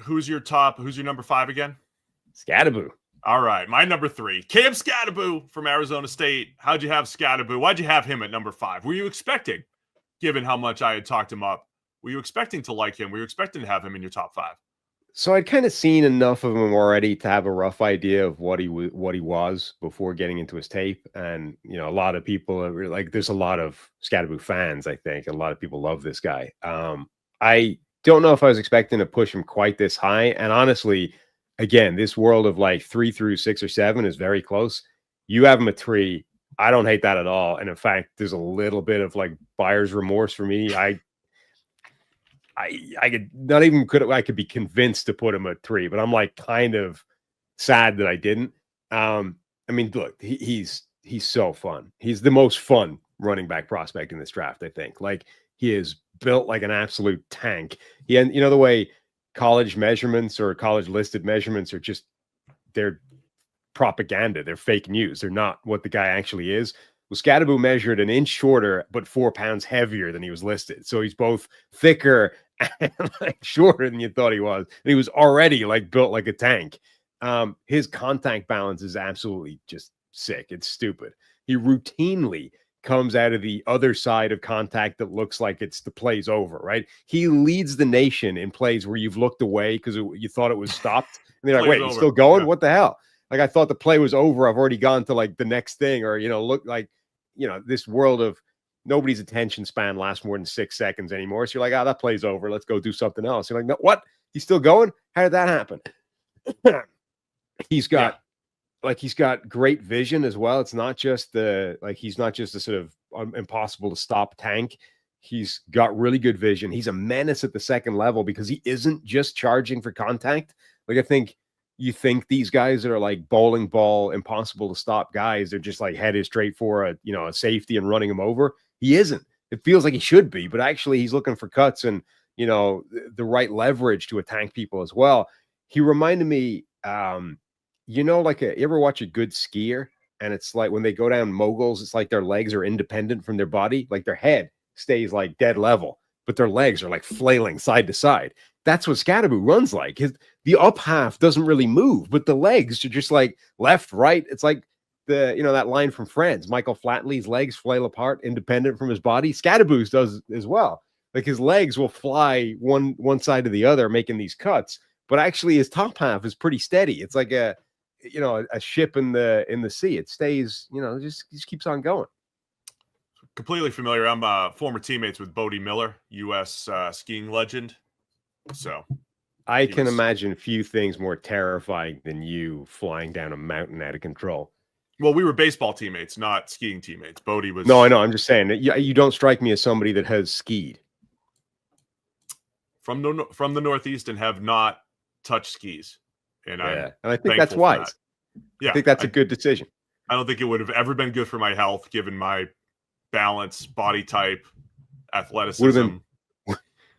Who's your number 5 again? Skattebo. All right, my number 3, Cam Skattebo from Arizona State. How'd you have Skattebo? Why'd you have him at number 5? Were you expecting, given how much I had talked him up, were you expecting to like him? Were you expecting to have him in your top 5? So I'd kind of seen enough of him already to have a rough idea of what he was before getting into his tape. And, a lot of people are like, there's a lot of Skattebo fans, I think. A lot of people love this guy. I don't know if I was expecting to push him quite this high. And honestly, again, this world of like 3 through 6 or 7 is very close. You have him at 3. I don't hate that at all. And in fact, there's a little bit of like buyer's remorse for me. I could be convinced to put him at 3, but I'm like kind of sad that I didn't. I mean, look, he's so fun. He's the most fun running back prospect in this draft, I think. Like, he is built like an absolute tank. And the way college measurements or college listed measurements are just, they're propaganda. They're fake news. They're not what the guy actually is. Well, Skattebo measured an inch shorter, but 4 pounds heavier than he was listed. So he's both thicker and like shorter than you thought he was. And he was already like built like a tank. His contact balance is absolutely just sick. It's stupid. He routinely comes out of the other side of contact that looks like the play's over, right? He leads the nation in plays where you've looked away because you thought it was stopped. And they're like, wait, he's still going? Yeah. What the hell? Like, I thought the play was over. I've already gone to like the next thing, or, look like, this world of nobody's attention span lasts more than 6 seconds anymore. So you're like, that play's over. Let's go do something else. You're like, no, what? He's still going? How did that happen? He's got great vision as well. It's not just he's not just a sort of impossible to stop tank. He's got really good vision. He's a menace at the second level because he isn't just charging for contact. Like, I think you think these guys that are like bowling ball, impossible to stop guys, they're just like headed straight for a safety and running him over. He isn't. It feels like he should be, but actually he's looking for cuts and, the right leverage to attack people as well. He reminded me, you ever watch a good skier? And it's like when they go down moguls, it's like their legs are independent from their body. Like, their head stays like dead level, but their legs are like flailing side to side. That's what Skattebo runs like. The up half doesn't really move, but the legs are just like left, right. It's like that line from Friends. Michael Flatley's legs flail apart, independent from his body. Skattebo's does as well. Like, his legs will fly one side to the other, making these cuts. But actually, his top half is pretty steady. It's like a ship in the sea. It stays, just keeps on going. Completely familiar. I'm former teammates with Bodie Miller, U.S. Skiing legend. So I can imagine few things more terrifying than you flying down a mountain out of control. Well, we were baseball teammates, not skiing teammates. Bodie was. No, I know. I'm just saying that you don't strike me as somebody that has skied from the Northeast and have not touched skis. And I think that's wise. Yeah, I think that's a good decision. I don't think it would have ever been good for my health, given my balance, body type, athleticism.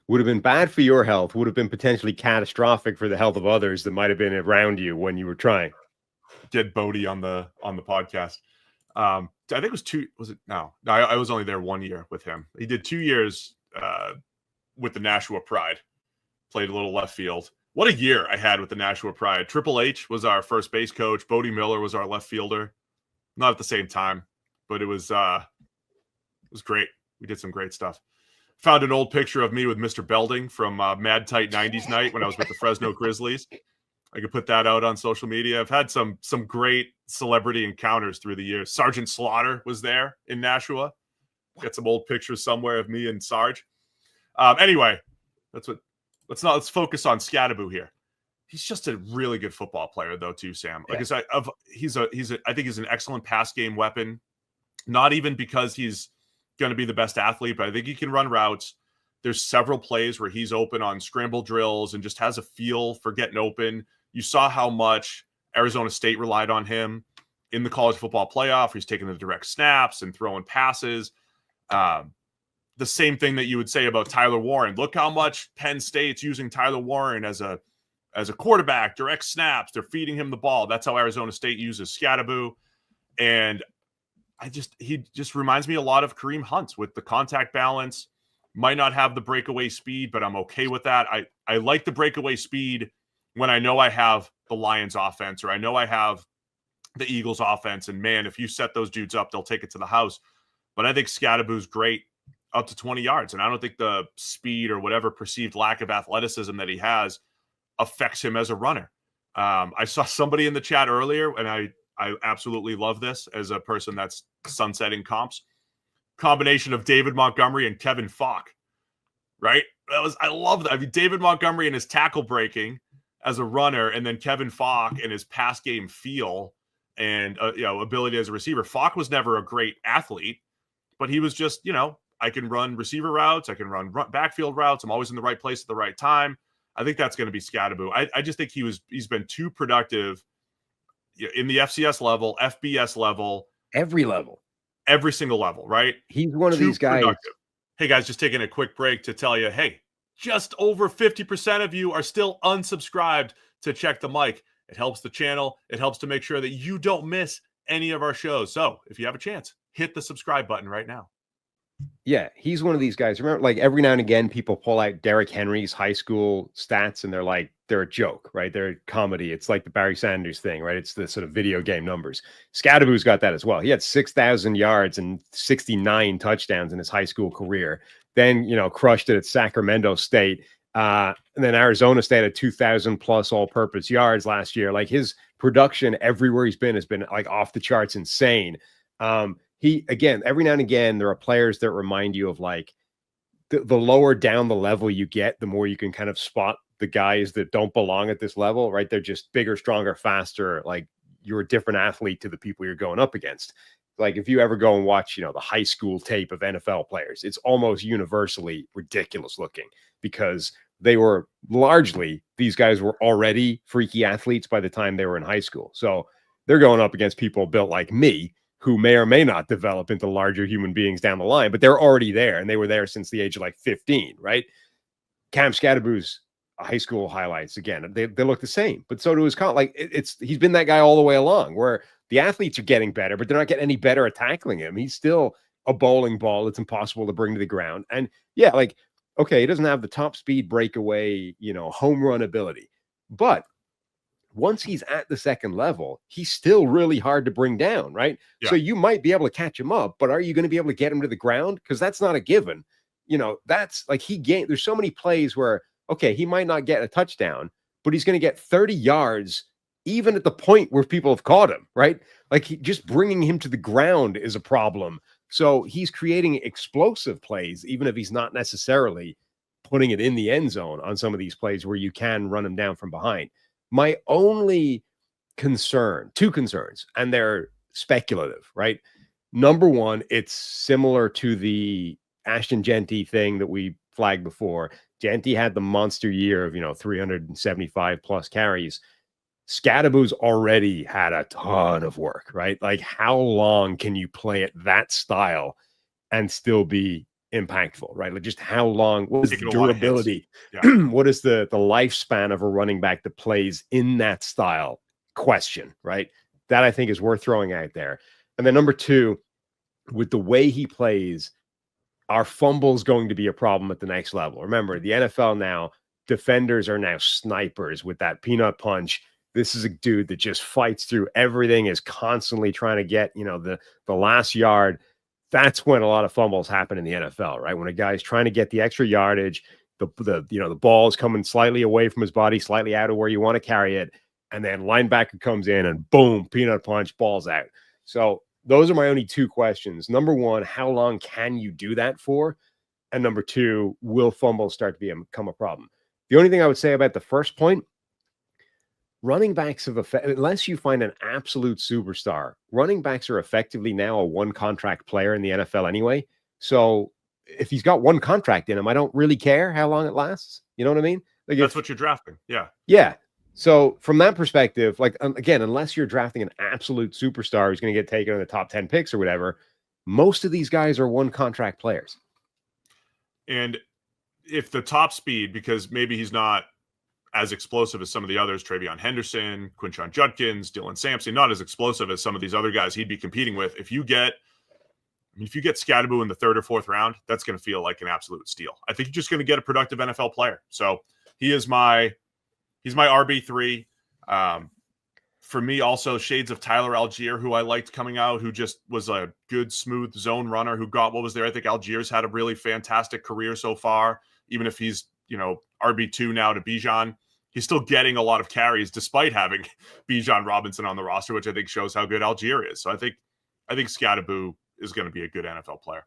Would have been bad for your health, would have been potentially catastrophic for the health of others that might have been around you when you were trying. Get Bodie on the podcast. I think it was 2. Was it? No, I was only there 1 year with him. He did 2 years with the Nashua Pride. Played a little left field. What a year I had with the Nashua Pride. Triple H was our first base coach. Bodie Miller was our left fielder. Not at the same time, but it was great. We did some great stuff. Found an old picture of me with Mr. Belding from Mad Tight 90s Night when I was with the Fresno Grizzlies. I could put that out on social media. I've had some great celebrity encounters through the years. Sergeant Slaughter was there in Nashua. Got some old pictures somewhere of me and Sarge. Anyway, let's focus on Skattebo here. He's just a really good football player, though, too, Sam. Like I said, I think he's an excellent pass game weapon. Not even because he's going to be the best athlete, but I think he can run routes. There's several plays where he's open on scramble drills and just has a feel for getting open. You saw how much Arizona State relied on him in the college football playoff. He's taking the direct snaps and throwing passes. The same thing that you would say about Tyler Warren. Look how much Penn State's using Tyler Warren as a quarterback, direct snaps. They're feeding him the ball. That's how Arizona State uses Skattebo. And he just reminds me a lot of Kareem Hunt with the contact balance, Might not have the breakaway speed, but I'm okay with that. I like the breakaway speed when I know I have the Lions offense, or I know I have the Eagles offense. And man, if you set those dudes up, they'll take it to the house. But I think Skattebo's great up to 20 yards. And I don't think the speed or whatever perceived lack of athleticism that he has affects him as a runner. I saw somebody in the chat earlier, and I absolutely love this as a person that's sunsetting comps. Combination of David Montgomery and Kevin Falk, right? I love that. I mean, David Montgomery and his tackle breaking as a runner, and then Kevin Falk and his pass game feel and ability as a receiver. Falk was never a great athlete, but he was just, I can run receiver routes, I can run backfield routes. I'm always in the right place at the right time. I think that's going to be Skattebo. I just think he's been too productive in the FCS level, FBS level, every single level, right? He's one of these guys. Productive. Hey guys, just taking a quick break to tell you, hey, just over 50% of you are still unsubscribed to Check the Mic. It helps the channel. It helps to make sure that you don't miss any of our shows. So if you have a chance, hit the subscribe button right now. Yeah, he's one of these guys. Remember, like every now and again, people pull out Derrick Henry's high school stats and they're a joke, right? They're a comedy. It's like the Barry Sanders thing, right? It's the sort of video game numbers. Skattebo's got that as well. He had 6,000 yards and 69 touchdowns in his high school career. Then, crushed it at Sacramento State. And then Arizona State had 2,000 plus all-purpose yards last year. Like his production everywhere he's been has been like off the charts insane. Again, every now and again, there are players that remind you of like the lower down the level you get, the more you can kind of spot the guys that don't belong at this level, right? They're just bigger, stronger, faster. Like you're a different athlete to the people you're going up against. Like if you ever go and watch, the high school tape of NFL players, it's almost universally ridiculous looking because they were these guys were already freaky athletes by the time they were in high school. So they're going up against people built like me, who may or may not develop into larger human beings down the line, but they're already there, and they were there since the age of like 15, right? Cam Skattebo's high school highlights, again, they look the same, but so do his he's been that guy all the way along, where the athletes are getting better, but they're not getting any better at tackling him. He's still a bowling ball that's impossible to bring to the ground. And yeah, okay, he doesn't have the top speed breakaway, home run ability, but once he's at the second level, he's still really hard to bring down, right? Yeah. So you might be able to catch him up, but are you going to be able to get him to the ground? Because that's not a given. That's like there's so many plays where, okay, he might not get a touchdown, but he's going to get 30 yards, even at the point where people have caught him, right? Like just bringing him to the ground is a problem. So he's creating explosive plays, even if he's not necessarily putting it in the end zone on some of these plays where you can run him down from behind. My only two concerns, and they're speculative, right? Number one, it's similar to the Ashton Genty thing that we flagged before. Genty had the monster year of, 375 plus carries. Skattebo's already had a ton of work, right? Like how long can you play at that style and still be impactful, right? Like just how long, what is the durability? Yeah. What is the lifespan of a running back that plays in that style? Question, right? That I think is worth throwing out there. And then number two, with the way he plays, our fumble is going to be a problem at the next level. Remember, the NFL now, defenders are now snipers with that peanut punch. This is a dude that just fights through everything, is constantly trying to get, the last yard. That's when a lot of fumbles happen in the NFL, right? When a guy's trying to get the extra yardage, the ball is coming slightly away from his body, slightly out of where you want to carry it, and then linebacker comes in and boom, peanut punch, ball's out. So those are my only two questions. Number one, how long can you do that for? And number two, will fumbles start to become a problem? The only thing I would say about the first point, running backs unless you find an absolute superstar, running backs are effectively now a one contract player in the NFL anyway. So if he's got one contract in him, I don't really care how long it lasts. You know what I mean? Like that's what you're drafting. Yeah. Yeah. So from that perspective, like again, unless you're drafting an absolute superstar who's going to get taken in the top 10 picks or whatever, most of these guys are one contract players. And if the top speed, because maybe he's not as explosive as some of the others, Travion Henderson, Quinshon Judkins, Dylan Sampson, not as explosive as some of these other guys he'd be competing with. If you get I mean, if you get Skattebo in the 3rd or 4th round, that's going to feel like an absolute steal. I think you're just going to get a productive NFL player. So he's my RB3. For me, also shades of Tyler Algier, who I liked coming out, who just was a good, smooth zone runner who got what was there. I think Algier's had a really fantastic career so far, even if he's, RB2 now to Bijan. He's still getting a lot of carries despite having Bijan Robinson on the roster, which I think shows how good Algier is. So I think Skattebo is going to be a good NFL player.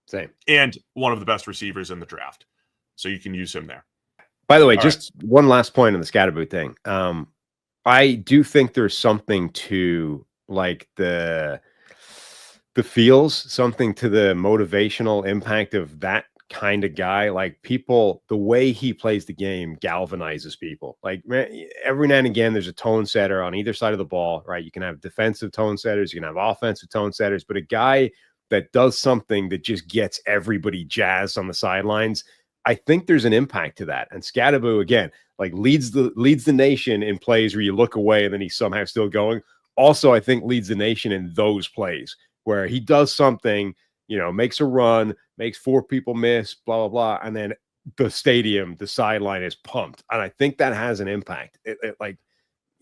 Same. And one of the best receivers in the draft. So you can use him there. By the way, just one last point on the Skattebo thing. I do think there's something to like the feels, something to the motivational impact of that kind of guy. Like people, the way he plays the game galvanizes people. Like every now and again, there's a tone setter on either side of the ball, right? You can have defensive tone setters, you can have offensive tone setters, but a guy that does something that just gets everybody jazzed on the sidelines, I think there's an impact to that. And Skattebo, again, like leads the nation in plays where you look away and then he's somehow still going. Also, I think leads the nation in those plays where he does something, makes a run, makes 4 people miss, blah, blah, blah. And then the stadium, the sideline is pumped. And I think that has an impact. The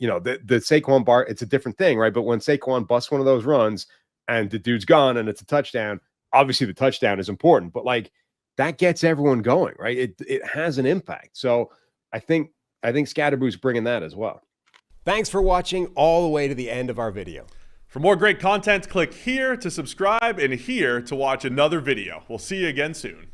Saquon bar, it's a different thing, right? But when Saquon busts one of those runs and the dude's gone and it's a touchdown, obviously the touchdown is important, but like that gets everyone going, right? It has an impact. So I think Skattebo's bringing that as well. Thanks for watching all the way to the end of our video. For more great content, click here to subscribe and here to watch another video. We'll see you again soon.